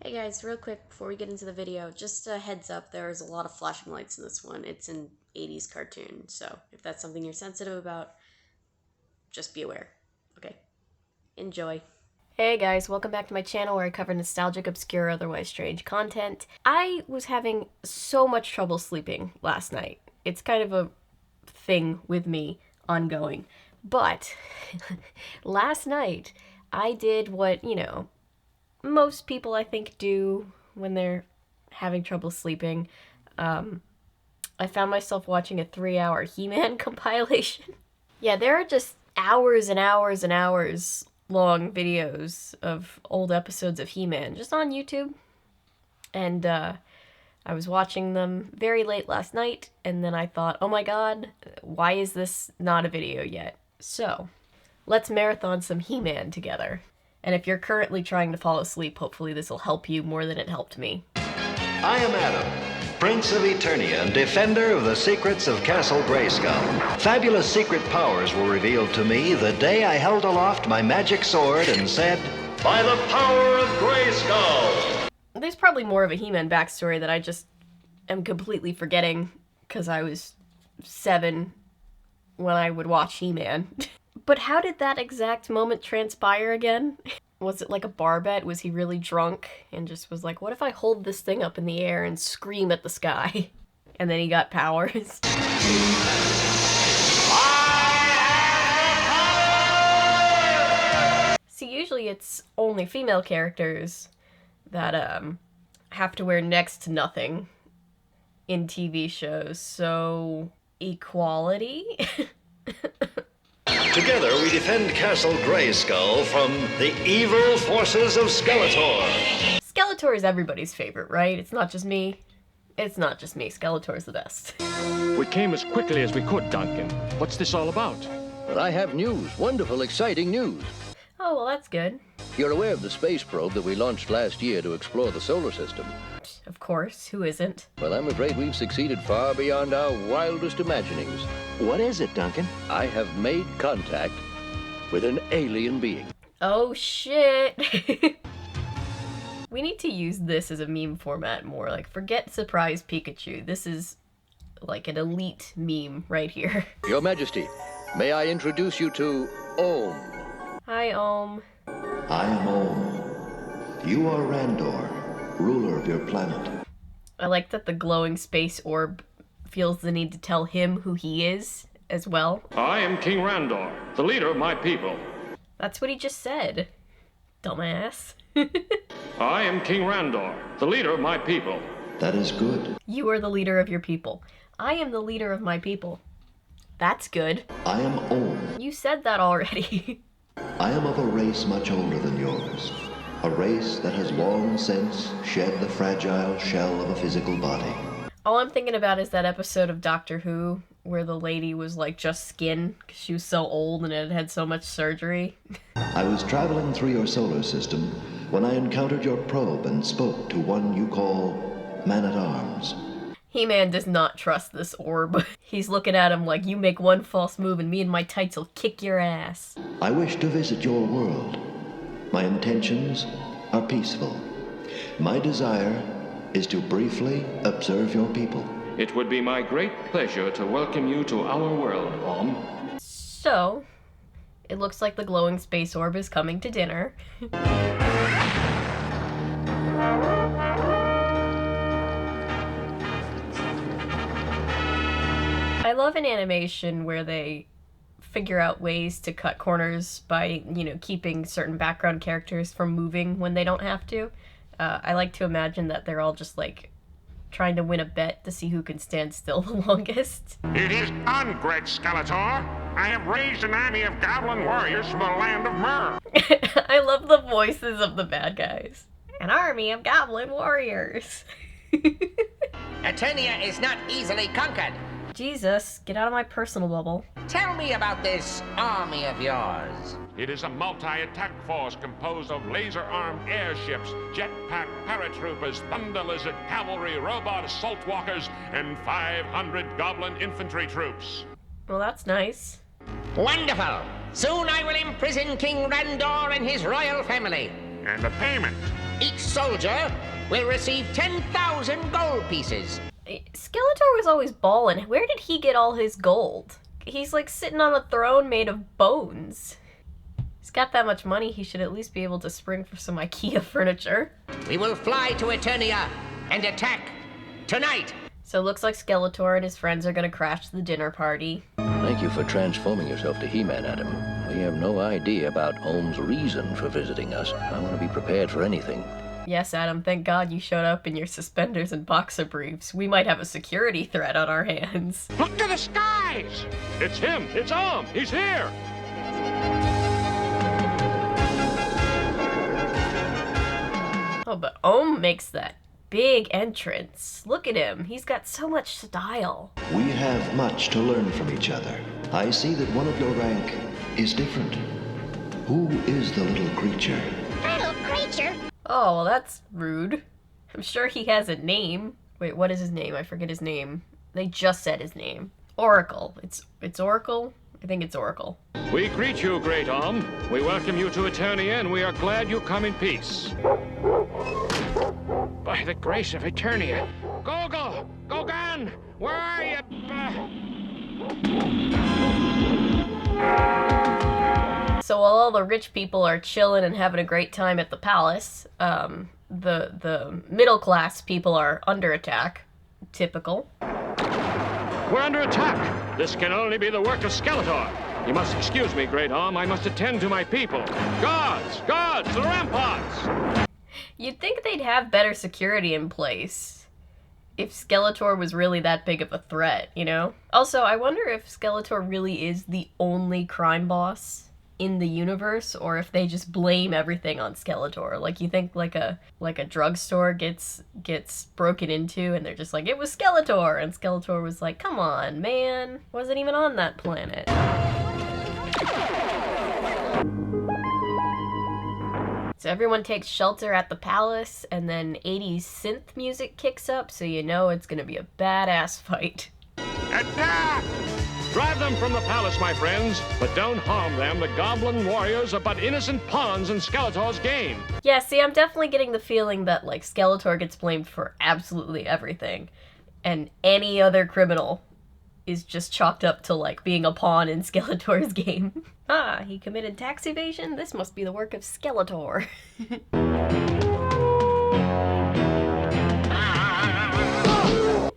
Hey guys, real quick before we get into the video, just a heads up, there's a lot of flashing lights in this one. It's an 80s cartoon, so if that's something you're sensitive about, just be aware. Okay, enjoy. Hey guys, welcome back to my channel where I cover nostalgic, obscure, otherwise strange content. I was having so much trouble sleeping last night. It's kind of a thing with me, ongoing. But last night, I did what, most people I think do when they're having trouble sleeping. I found myself watching a 3-hour He-Man compilation. Yeah, there are just hours and hours and hours long videos of old episodes of He-Man just on YouTube. And I was watching them very late last night, and then I thought, oh my god, why is this not a video yet? So, let's marathon some He-Man together. And if you're currently trying to fall asleep, hopefully this will help you more than it helped me. I am Adam, Prince of Eternia and defender of the secrets of Castle Grayskull. Fabulous secret powers were revealed to me the day I held aloft my magic sword and said, "By the power of Grayskull!" There's probably more of a He-Man backstory that I just am completely forgetting because I was 7 when I would watch He-Man. But how did that exact moment transpire again? Was it like a bar bet? Was he really drunk and just was like, what if I hold this thing up in the air and scream at the sky? And then he got powers. See, usually it's only female characters that have to wear next to nothing in TV shows, so equality? Together we defend Castle Grayskull from the evil forces of Skeletor. Skeletor is everybody's favorite, right? It's not just me. It's not just me. Skeletor's the best. We came as quickly as we could, Duncan. What's this all about? But I have news. Wonderful, exciting news. Oh, well, that's good. You're aware of the space probe that we launched last year to explore the solar system. Of course, who isn't? Well, I'm afraid we've succeeded far beyond our wildest imaginings. What is it, Duncan? I have made contact with an alien being. Oh, shit. We need to use this as a meme format more. Like, forget Surprise Pikachu. This is like an elite meme right here. Your Majesty, may I introduce you to Ohm? Hi, Ohm. I am Ohm. You are Randor, ruler of your planet. I like that the glowing space orb feels the need to tell him who he is as well. I am King Randor, the leader of my people. That's what he just said. Dumbass. I am King Randor, the leader of my people. That is good. You are the leader of your people. I am the leader of my people. That's good. I am Ohm. You said that already. I am of a race much older than yours. A race that has long since shed the fragile shell of a physical body. All I'm thinking about is that episode of Doctor Who where the lady was like just skin because she was so old and it had so much surgery. I was traveling through your solar system when I encountered your probe and spoke to one you call Man-at-Arms. He-Man does not trust this orb. He's looking at him like, you make one false move and me and my tights will kick your ass. I wish to visit your world. My intentions are peaceful. My desire is to briefly observe your people. It would be my great pleasure to welcome you to our world, Ohm. So, it looks like the glowing space orb is coming to dinner. I love an animation where they figure out ways to cut corners by, keeping certain background characters from moving when they don't have to. I like to imagine that they're all just, trying to win a bet to see who can stand still the longest. It is done, great Skeletor. I have raised an army of goblin warriors from the land of Myrrh. I love the voices of the bad guys. An army of goblin warriors. Eternia is not easily conquered. Jesus, get out of my personal bubble. Tell me about this army of yours. It is a multi-attack force composed of laser-armed airships, jetpack paratroopers, thunder lizard, cavalry, robot assault walkers, and 500 goblin infantry troops. Well, that's nice. Wonderful! Soon I will imprison King Randor and his royal family. And the payment Each soldier will receive 10,000 gold pieces. Skeletor was always ballin'. Where did he get all his gold? He's like sitting on a throne made of bones. He's got that much money, he should at least be able to spring for some IKEA furniture. We will fly to Eternia and attack tonight. So it looks like Skeletor and his friends are gonna crash the dinner party. Thank you for transforming yourself to He-Man, Adam. We have no idea about Ohm's reason for visiting us. I want to be prepared for anything. Yes, Adam, thank God you showed up in your suspenders and boxer briefs. We might have a security threat on our hands. Look to the skies! It's him! It's Om! He's here! Oh, but Ohm makes that big entrance. Look at him. He's got so much style. We have much to learn from each other. I see that one of your rank is different. Who is the little creature? Little creature? Oh, well, that's rude. I'm sure he has a name. Wait, what is his name? I forget his name. They just said his name. Oracle. It's Oracle? I think it's Oracle. We greet you, great Om. We welcome you to Eternia, and we are glad you come in peace. By the grace of Eternia. Gogol! Gogan! Where are you? So while all the rich people are chilling and having a great time at the palace, the middle class people are under attack. Typical. We're under attack. This can only be the work of Skeletor. You must excuse me, great Om. I must attend to my people. Guards! Guards! To the ramparts! You'd think they'd have better security in place if Skeletor was really that big of a threat, you know? Also, I wonder if Skeletor really is the only crime boss in the universe, or if they just blame everything on Skeletor. Like, you think like a drugstore gets broken into and they're just like, it was Skeletor, and Skeletor was like, come on, man, wasn't even on that planet. So everyone takes shelter at the palace, and then 80s synth music kicks up, so you know it's gonna be a badass fight. Attack! Drive them from the palace, my friends, but don't harm them. The goblin warriors are but innocent pawns in Skeletor's game. Yeah, see, I'm definitely getting the feeling that, like, Skeletor gets blamed for absolutely everything, and any other criminal is just chalked up to, like, being a pawn in Skeletor's game. Ah, he committed tax evasion? This must be the work of Skeletor.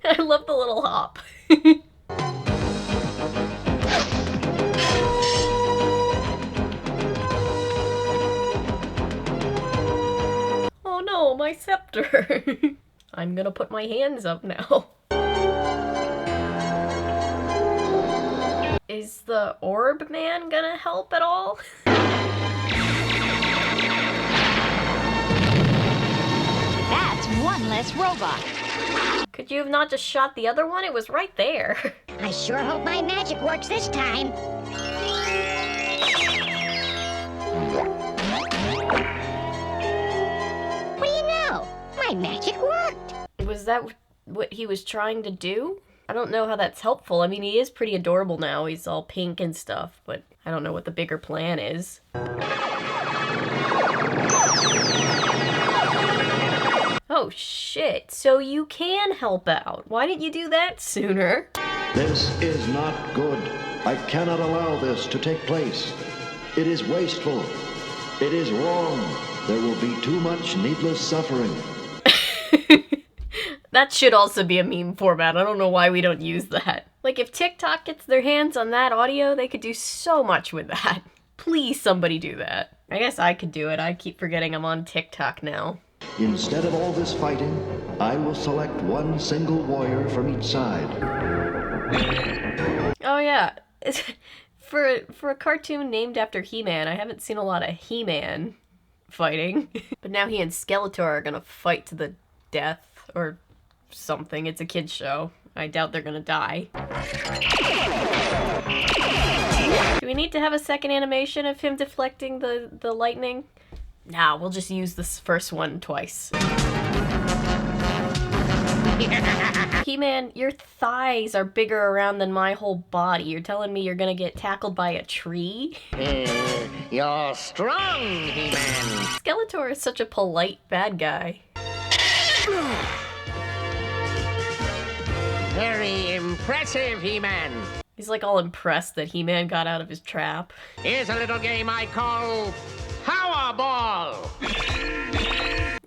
I love the little hop. Oh no, my scepter. I'm gonna put my hands up now. Is the orb man gonna help at all? That's one less robot. Could you have not just shot the other one? It was right there. I sure hope my magic works this time. What do you know? My magic worked. Was that what he was trying to do? I don't know how that's helpful. I mean, he is pretty adorable now. He's all pink and stuff, but I don't know what the bigger plan is. Oh shit, so you can help out. Why didn't you do that sooner? This is not good. I cannot allow this to take place. It is wasteful. It is wrong. There will be too much needless suffering. That should also be a meme format. I don't know why we don't use that. Like, if TikTok gets their hands on that audio, they could do so much with that. Please, somebody do that. I guess I could do it. I keep forgetting I'm on TikTok now. Instead of all this fighting, I will select one single warrior from each side. Oh yeah. For a cartoon named after He-Man, I haven't seen a lot of He-Man fighting. But now he and Skeletor are gonna fight to the death, or something. It's a kid's show. I doubt they're gonna die. Do we need to have a second animation of him deflecting the lightning? Nah, we'll just use this first one twice. He-Man, your thighs are bigger around than my whole body. You're telling me you're gonna get tackled by a tree? You're strong, He-Man. Skeletor is such a polite bad guy. Very impressive, He-Man. He's like all impressed that He-Man got out of his trap. Here's a little game I call Powerball.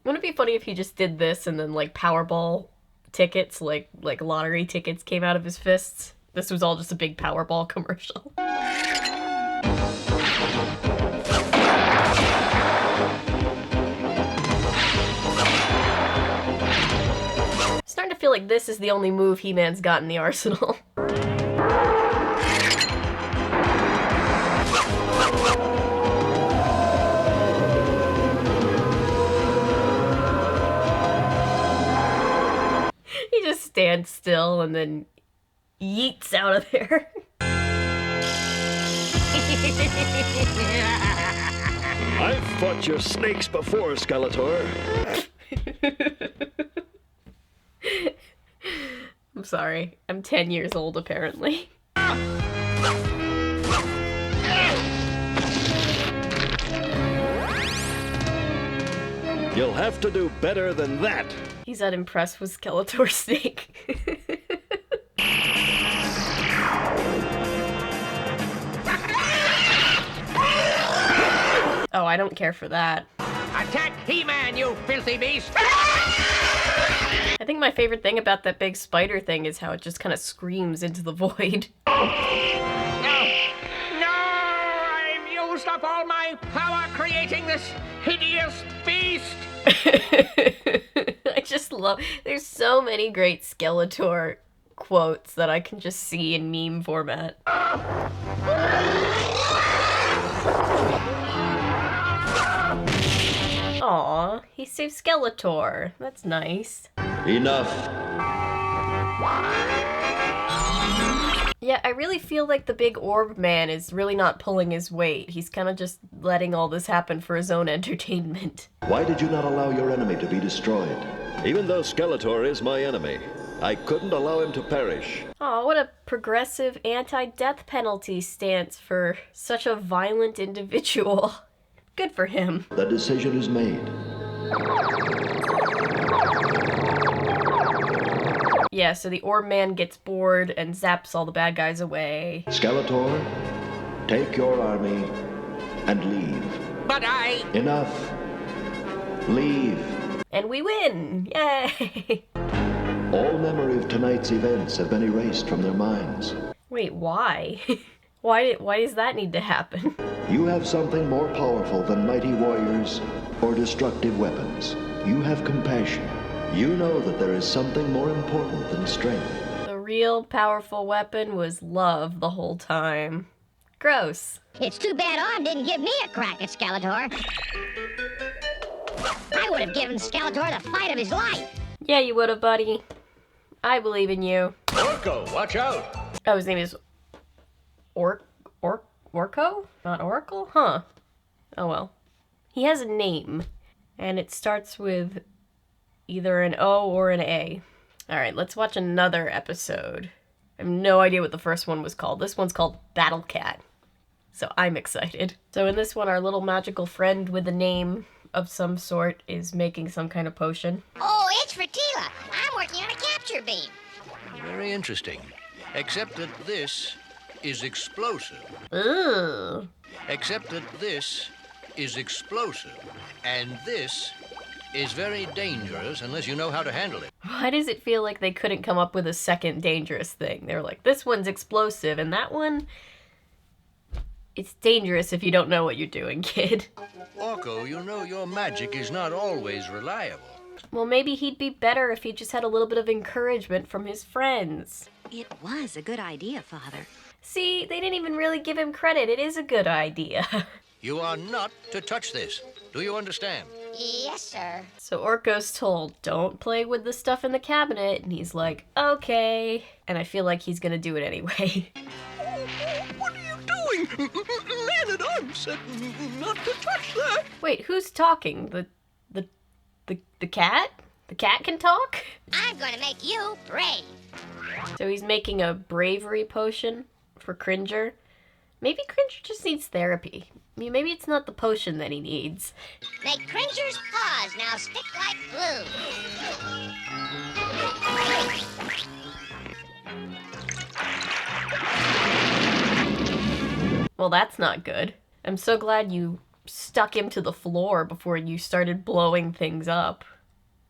Wouldn't it be funny if he just did this and then like Powerball tickets, like lottery tickets came out of his fists? This was all just a big Powerball commercial. Starting to feel like this is the only move He-Man's got in the arsenal. He just stands still and then yeets out of there. I've fought your snakes before, Skeletor. I'm sorry. I'm 10 years old, apparently. You'll have to do better than that. He's unimpressed with Skeletor's snake. Oh, I don't care for that. Attack He-Man, you filthy beast! I think my favorite thing about that big spider thing is how it just kind of screams into the void. No! I've used up all my power creating this hideous beast! I just love... There's so many great Skeletor quotes that I can just see in meme format. Aw, he saved Skeletor. That's nice. Enough. Yeah, I really feel like the big orb man is really not pulling his weight. He's kind of just letting all this happen for his own entertainment. Why did you not allow your enemy to be destroyed? Even though Skeletor is my enemy, I couldn't allow him to perish. Aw, what a progressive anti-death penalty stance for such a violent individual. Good for him. The decision is made. Yeah, so the orb man gets bored and zaps all the bad guys away. Skeletor, take your army and leave. But I... Enough. Leave. And we win! Yay! All memory of tonight's events have been erased from their minds. Wait, why? Why does that need to happen? You have something more powerful than mighty warriors or destructive weapons. You have compassion. You know that there is something more important than strength. The real powerful weapon was love the whole time. Gross. It's too bad Arm didn't give me a crack at Skeletor. I would have given Skeletor the fight of his life. Yeah, you would have, buddy. I believe in you. Orko, watch out! Oh, his name is Orko? Not Oracle? Huh. Oh well. He has a name, and it starts with either an O or an A. Alright, let's watch another episode. I have no idea what the first one was called. This one's called Battle Cat. So I'm excited. So in this one, our little magical friend with a name of some sort is making some kind of potion. Oh, it's for Tila. I'm working on a capture beam. Very interesting. Except that this is explosive. Ooh. Except that this is explosive. And this is very dangerous unless you know how to handle it. Why does it feel like they couldn't come up with a second dangerous thing? They were like, this one's explosive, and that one... It's dangerous if you don't know what you're doing, kid. Orko, you know your magic is not always reliable. Well, maybe he'd be better if he just had a little bit of encouragement from his friends. It was a good idea, Father. See, they didn't even really give him credit. It is a good idea. You are not to touch this. Do you understand? Yes, sir. So Orko's told, don't play with the stuff in the cabinet, and he's like, okay. And I feel like he's gonna do it anyway. What are you doing? Man at arms said not to touch that. Wait, who's talking? The cat? The cat can talk? I'm gonna make you brave. So he's making a bravery potion for Cringer. Maybe Cringer just needs therapy. I mean, maybe it's not the potion that he needs. Make Cringer's paws now stick like glue. Well, that's not good. I'm so glad you stuck him to the floor before you started blowing things up.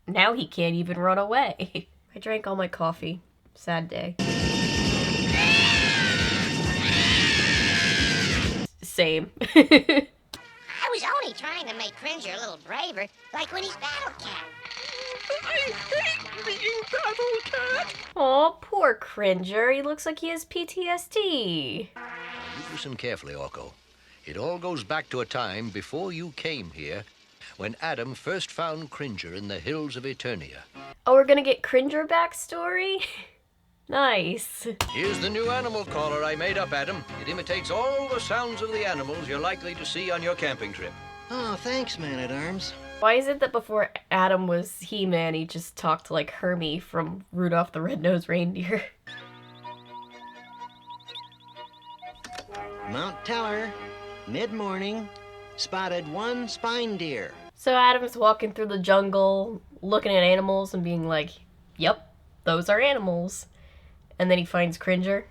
Now he can't even run away. I drank all my coffee. Sad day. Same. I was only trying to make Cringer a little braver, like when he's Battle Cat. I hate being Battle Cat. Aw, poor Cringer. He looks like he has PTSD. You listen carefully, Orko. It all goes back to a time before you came here, when Adam first found Cringer in the hills of Eternia. Oh, we're gonna get Cringer backstory? Nice. Here's the new animal caller I made up, Adam. It imitates all the sounds of the animals you're likely to see on your camping trip. Oh, thanks, Man-at-Arms. Why is it that before Adam was He-Man, he just talked like Hermie from Rudolph the Red-Nosed Reindeer? Mount Teller, mid-morning, spotted one spine deer. So Adam's walking through the jungle, looking at animals and being like, yep, those are animals. And then he finds Cringer.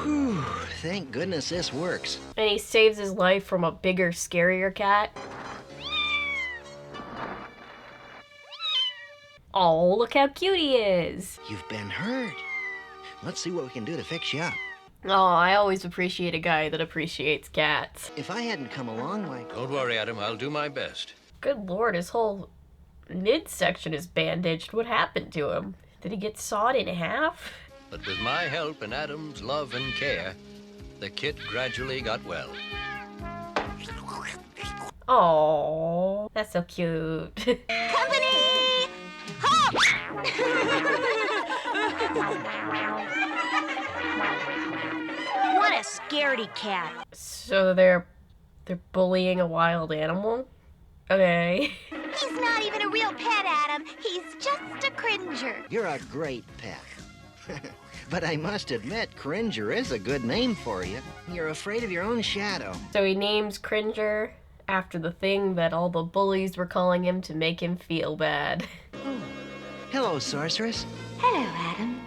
Whew, thank goodness this works. And he saves his life from a bigger, scarier cat. Oh, look how cute he is. You've been hurt. Let's see what we can do to fix you up. Oh, I always appreciate a guy that appreciates cats. If I hadn't come along, why... Don't worry, Adam. I'll do my best. Good lord, his whole midsection is bandaged. What happened to him? Did he get sawed in half? But with my help and Adam's love and care, the kit gradually got well. Oh, that's so cute. Company! Halt! What a scaredy cat. So they're bullying a wild animal? Okay. He's not even a real pet, Adam. He's just a Cringer. You're a great pet. But I must admit, Cringer is a good name for you. You're afraid of your own shadow. So he names Cringer after the thing that all the bullies were calling him to make him feel bad. Oh. Hello, Sorceress. Hello, Adam.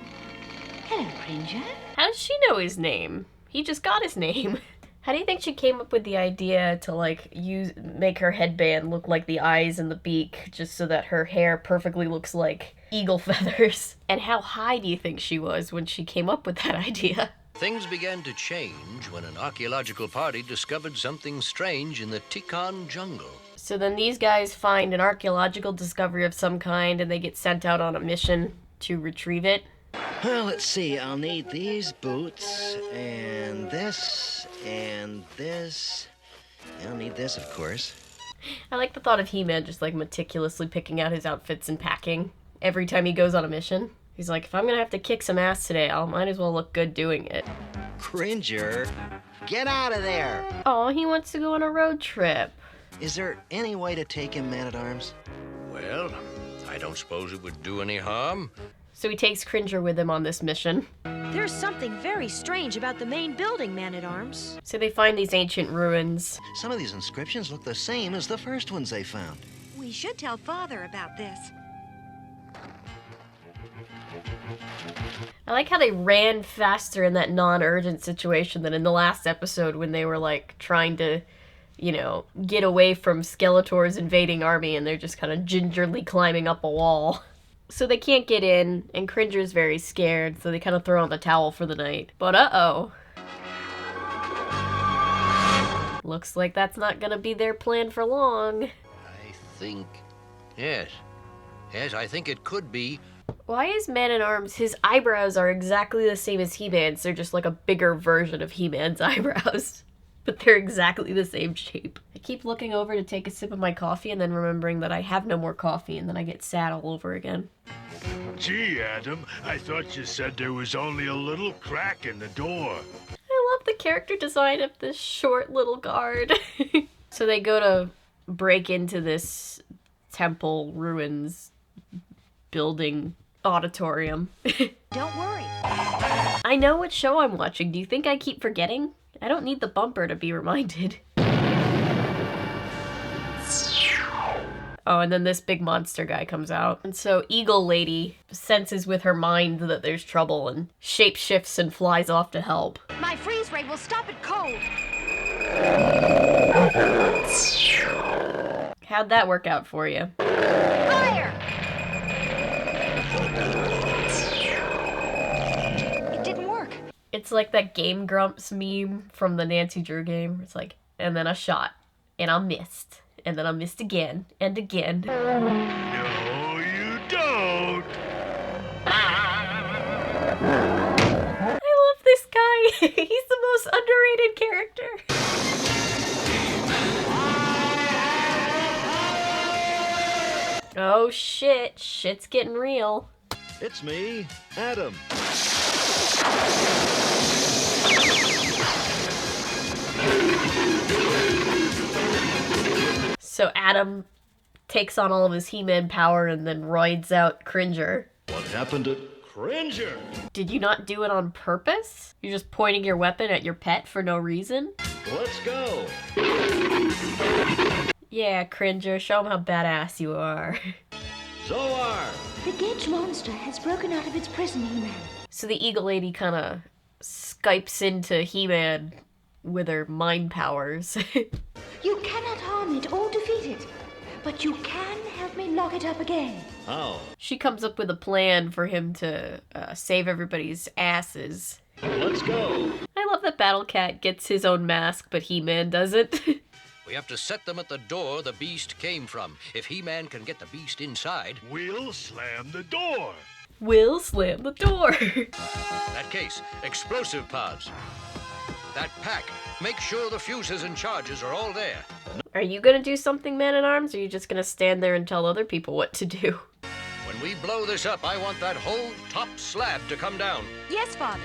Hello, Cringer. How does she know his name? He just got his name. How do you think she came up with the idea to, like, make her headband look like the eyes and the beak, just so that her hair perfectly looks like eagle feathers? And how high do you think she was when she came up with that idea? Things began to change when an archaeological party discovered something strange in the Tikon jungle. So then these guys find an archaeological discovery of some kind, and they get sent out on a mission to retrieve it. Well, let's see. I'll need these boots, and this, and this. I'll need this, of course. I like the thought of He-Man just, like, meticulously picking out his outfits and packing every time he goes on a mission. He's like, if I'm gonna have to kick some ass today, I might as well look good doing it. Cringer, get out of there! Oh, he wants to go on a road trip. Is there any way to take him, Man-at-Arms? Well, I don't suppose it would do any harm. So he takes Cringer with him on this mission. There's something very strange about the main building, Man-at-Arms. So they find these ancient ruins. Some of these inscriptions look the same as the first ones they found. We should tell Father about this. I like how they ran faster in that non-urgent situation than in the last episode when they were, like, trying to, you know, get away from Skeletor's invading army, and they're just kind of gingerly climbing up a wall. So they can't get in, and Cringer's very scared, so they kind of throw on the towel for the night. But uh-oh. Looks like that's not gonna be their plan for long. I think... Yes, I think it could be. Why is Man-at-Arms, his eyebrows are exactly the same as He-Man's, they're just like a bigger version of He-Man's eyebrows. But they're exactly the same shape. I keep looking over to take a sip of my coffee and then remembering that I have no more coffee, and then I get sad all over again. Gee, Adam, I thought you said there was only a little crack in the door. I love the character design of this short little guard. So So they go to break into this temple ruins building auditorium. Don't worry. I know what show I'm watching. Do you think I keep forgetting? I don't need the bumper to be reminded. Oh, and then this big monster guy comes out. And so Eagle Lady senses with her mind that there's trouble and shapeshifts and flies off to help. My freeze ray will stop it cold. How'd that work out for you? Fire! It didn't work. It's like that Game Grumps meme from the Nancy Drew game. It's like, and then I shot, and I missed. And then I missed again, and again. No, you don't. I love this guy. He's the most underrated character. Oh shit, shit's getting real. It's me, Adam. So Adam takes on all of his He-Man power and then roids out Cringer. What happened to Cringer? Did you not do it on purpose? You're just pointing your weapon at your pet for no reason? Let's go. Yeah, Cringer, show him how badass you are. Zoar! The Gedge monster has broken out of its prison, He-Man. So the Eagle Lady kind of Skypes into He-Man with her mind powers. You cannot harm it or defeat it, but you can help me lock it up again. How? She comes up with a plan for him to save everybody's asses. Let's go. I love that Battle Cat gets his own mask, but He-Man doesn't. We have to set them at the door the beast came from. If He-Man can get the beast inside, We'll slam the door. We'll slam the door. that case, explosive pods. That pack, make sure the fuses and charges are all there. Are you gonna do something, Man-at-Arms, or are you just gonna stand there and tell other people what to do? When we blow this up, I want that whole top slab to come down. Yes, Father.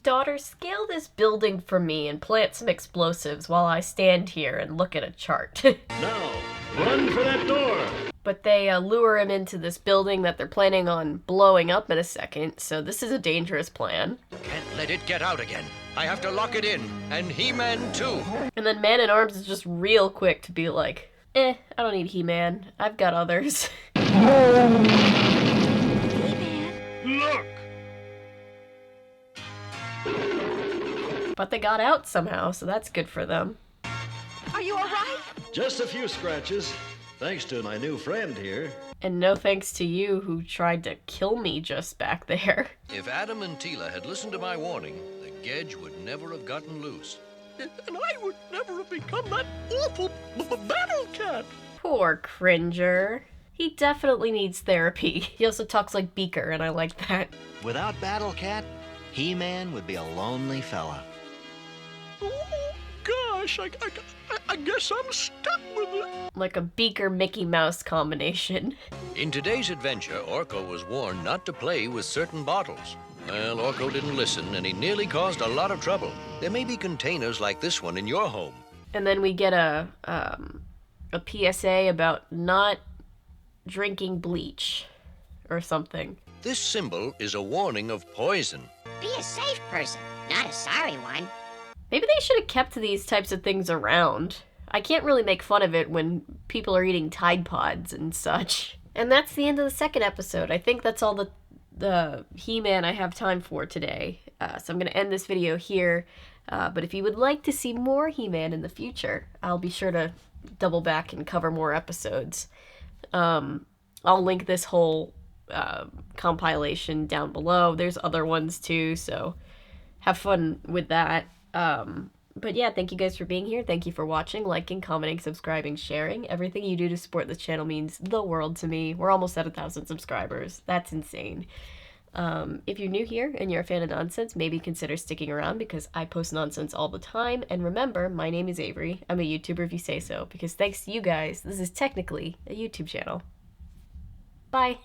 Daughter, scale this building for me and plant some explosives while I stand here and look at a chart. Now, run for that door. But they lure him into this building that they're planning on blowing up in a second, so this is a dangerous plan. Can't let it get out again. I have to lock it in, and He-Man too. And then Man-at-Arms is just real quick to be like, I don't need He-Man. I've got others. Look! But they got out somehow, so that's good for them. Are you all right? Just a few scratches. Thanks to my new friend here. And no thanks to you who tried to kill me just back there. If Adam and Tila had listened to my warning, the Gedge would never have gotten loose. And I would never have become that awful battle cat. Poor Cringer. He definitely needs therapy. He also talks like Beaker, and I like that. Without Battle Cat, He-Man would be a lonely fella. Oh, gosh, I guess I'm stuck with it. Like a Beaker Mickey Mouse combination. In today's adventure, Orko was warned not to play with certain bottles. Well, Orko didn't listen, and he nearly caused a lot of trouble. There may be containers like this one in your home. And then we get a PSA about not drinking bleach or something. This symbol is a warning of poison. Be a safe person, not a sorry one. Maybe they should have kept these types of things around. I can't really make fun of it when people are eating Tide Pods and such. And that's the end of the second episode. I think that's all the He-Man I have time for today. So I'm going to end this video here. But if you would like to see more He-Man in the future, I'll be sure to double back and cover more episodes. I'll link this whole compilation down below. There's other ones too, so have fun with that. But yeah, thank you guys for being here. Thank you for watching, liking, commenting, subscribing, sharing. Everything you do to support this channel means the world to me. We're almost at 1,000 subscribers. That's insane. If you're new here and you're a fan of nonsense, maybe consider sticking around because I post nonsense all the time. And remember, my name is Avery. I'm a YouTuber if you say so, because thanks to you guys, this is technically a YouTube channel. Bye.